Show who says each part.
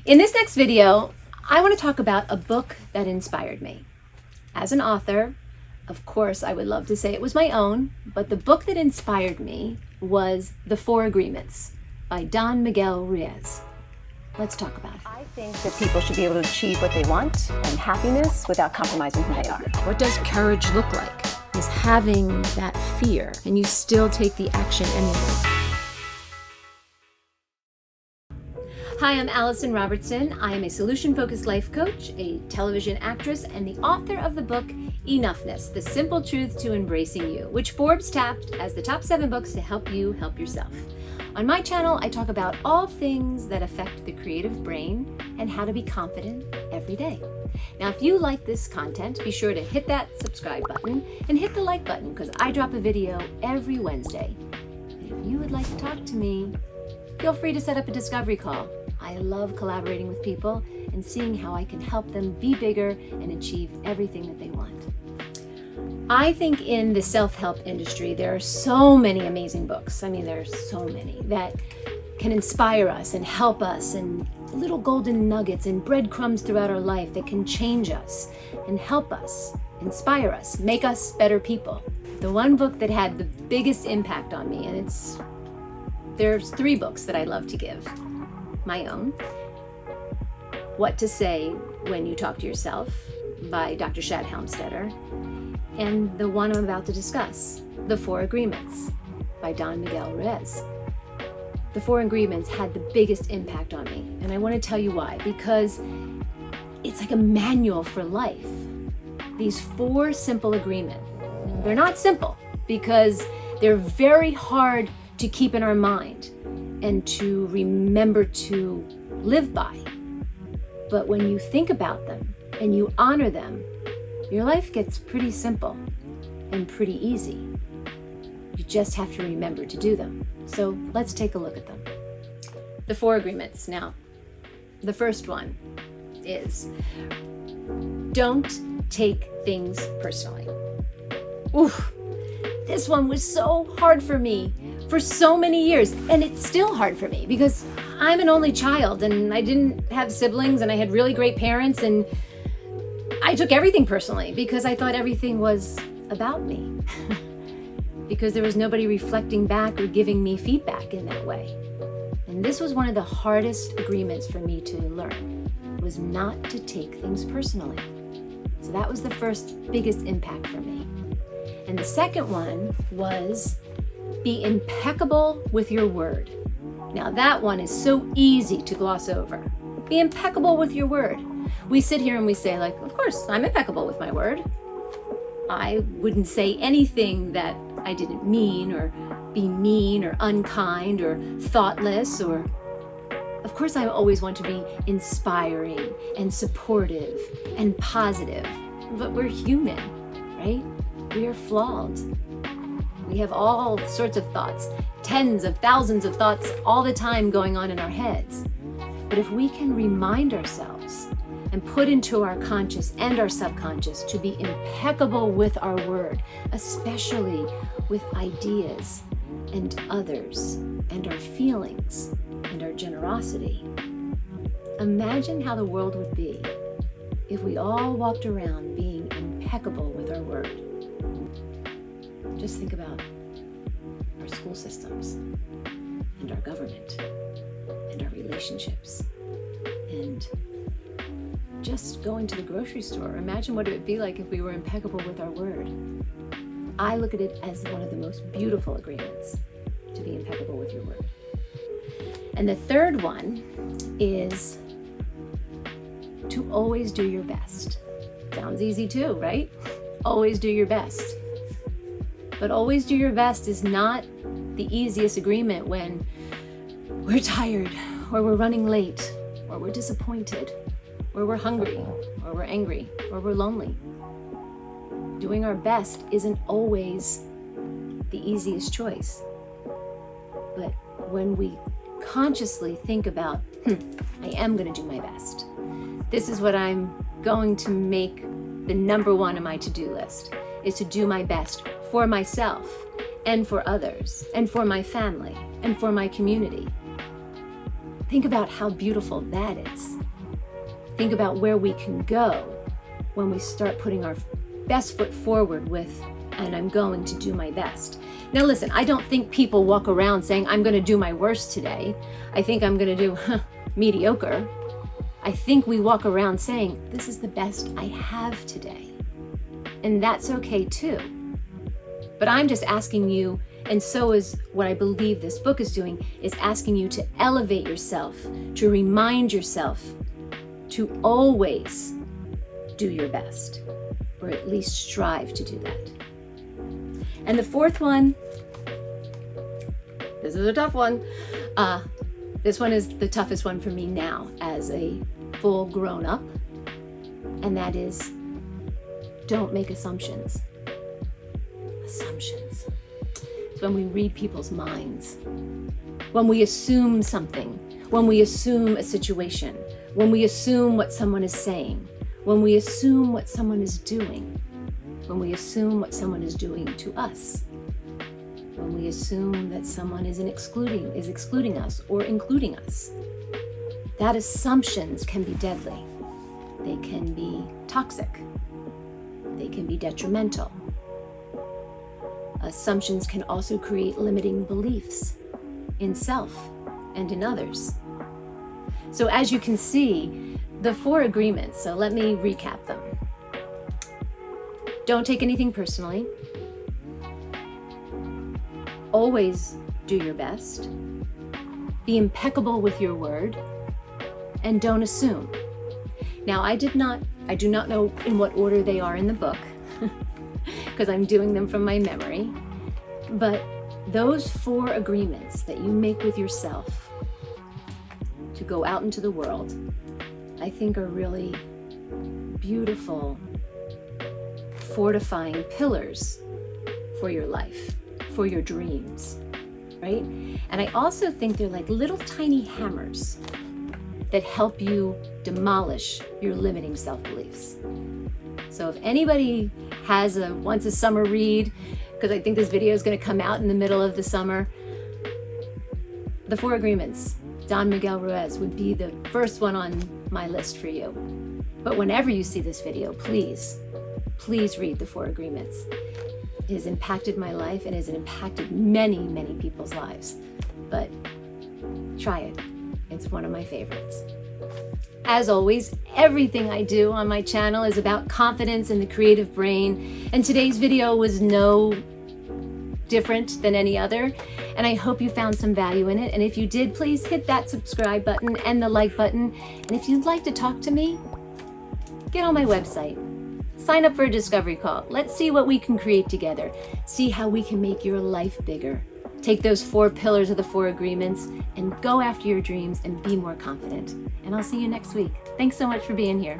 Speaker 1: In this next video, I want to talk about a book that inspired me. As an author, of course, I would love to say it was my own, but the book that inspired me was The 4 Agreements by Don Miguel Ruiz. Let's talk about it.
Speaker 2: I think that people should be able to achieve what they want and happiness without compromising who they are.
Speaker 1: What does courage look like? Is having that fear and you still take the action anyway. Hi, I'm Alison Robertson. I am a solution-focused life coach, a television actress, and the author of the book ENOUGHNESS-the, the simple truth to embracing you, which Forbes tapped as the top 7 books to help you help yourself. On my channel, I talk about all things that affect the creative brain and how to be confident every day. Now, if you like this content, be sure to hit that subscribe button and hit the like button because I drop a video every Wednesday. And if you would like to talk to me, feel free to set up a discovery call. I love collaborating with people and seeing how I can help them be bigger and achieve everything that they want. I think in the self-help industry, there are so many amazing books. I mean, there's so many that can inspire us and help us, and little golden nuggets and breadcrumbs throughout our life that can change us and help us, inspire us, make us better people. The one book that had the biggest impact on me, and there's 3 books that I love to give. My own, What to Say When You Talk to Yourself by Dr. Shad Helmstetter, and the one I'm about to discuss, The 4 Agreements by Don Miguel Ruiz. The 4 Agreements had the biggest impact on me, and I want to tell you why. Because it's like a manual for life. These 4 simple agreements. They're not simple because they're very hard to keep in our mind and to remember to live by. But when you think about them and you honor them, your life gets pretty simple and pretty easy. You just have to remember to do them. So let's take a look at them. The 4 agreements. Now, the first one is don't take things personally. Oof, this one was so hard for me for so many years, and it's still hard for me because I'm an only child and I didn't have siblings and I had really great parents, and I took everything personally because I thought everything was about me because there was nobody reflecting back or giving me feedback in that way. And this was one of the hardest agreements for me to learn, was not to take things personally. So that was the first biggest impact for me. And the second one was be impeccable with your word. Now that one is so easy to gloss over. Be impeccable with your word. We sit here and we say, like, of course, I'm impeccable with my word. I wouldn't say anything that I didn't mean, or be mean or unkind or thoughtless, or of course I always want to be inspiring and supportive and positive, but we're human, right? We are flawed. We have all sorts of thoughts, tens of thousands of thoughts all the time going on in our heads. But if we can remind ourselves and put into our conscious and our subconscious to be impeccable with our word, especially with ideas and others and our feelings and our generosity, imagine how the world would be if we all walked around being impeccable with our word. Just think about our school systems and our government and our relationships and just going to the grocery store. Imagine what it would be like if we were impeccable with our word. I look at it as one of the most beautiful agreements, to be impeccable with your word. And the third one is to always do your best. Sounds easy too, right? Always do your best. But always do your best is not the easiest agreement when we're tired, or we're running late, or we're disappointed, or we're hungry, or we're angry, or we're lonely. Doing our best isn't always the easiest choice. But when we consciously think about, I am going to do my best. This is what I'm going to make the number 1 on my to-do list, is to do my best for myself and for others and for my family and for my community. Think about how beautiful that is. Think about where we can go when we start putting our best foot forward with, and I'm going to do my best. Now listen, I don't think people walk around saying, I'm going to do my worst today. I think I'm going to do mediocre. I think we walk around saying, this is the best I have today. And that's okay too. But I'm just asking you, and so is what I believe this book is doing, is asking you to elevate yourself, to remind yourself to always do your best, or at least strive to do that. And the fourth one, this is a tough one. This one is the toughest one for me now as a full grown up, and that is, don't make assumptions. Assumptions. It's when we read people's minds, when we assume something, when we assume a situation, when we assume what someone is saying, when we assume what someone is doing, when we assume what someone is doing to us, when we assume that someone is excluding us or including us. That assumptions can be deadly. They can be toxic. They can be detrimental. Assumptions can also create limiting beliefs in self and in others. So as you can see, the 4 agreements, so let me recap them. Don't take anything personally. Always do your best. Be impeccable with your word. And don't assume. Now, I do not know in what order they are in the book, because I'm doing them from my memory. But those 4 agreements that you make with yourself to go out into the world, I think are really beautiful, fortifying pillars for your life, for your dreams, right? And I also think they're like little tiny hammers that help you demolish your limiting self-beliefs. So if anybody has a once a summer read, because I think this video is going to come out in the middle of the summer, the 4 agreements, Don Miguel Ruiz would be the first one on my list for you. But whenever you see this video, please read the 4 agreements. It has impacted my life and has impacted many, many people's lives. But try it. It's one of my favorites. As always, everything I do on my channel is about confidence in the creative brain, and today's video was no different than any other, and I hope you found some value in it. And if you did, please hit that subscribe button and the like button. And if you'd like to talk to me, get on my website. Sign up for a discovery call. Let's see what we can create together. See how we can make your life bigger. Take those 4 pillars of the 4 agreements and go after your dreams and be more confident. And I'll see you next week. Thanks so much for being here.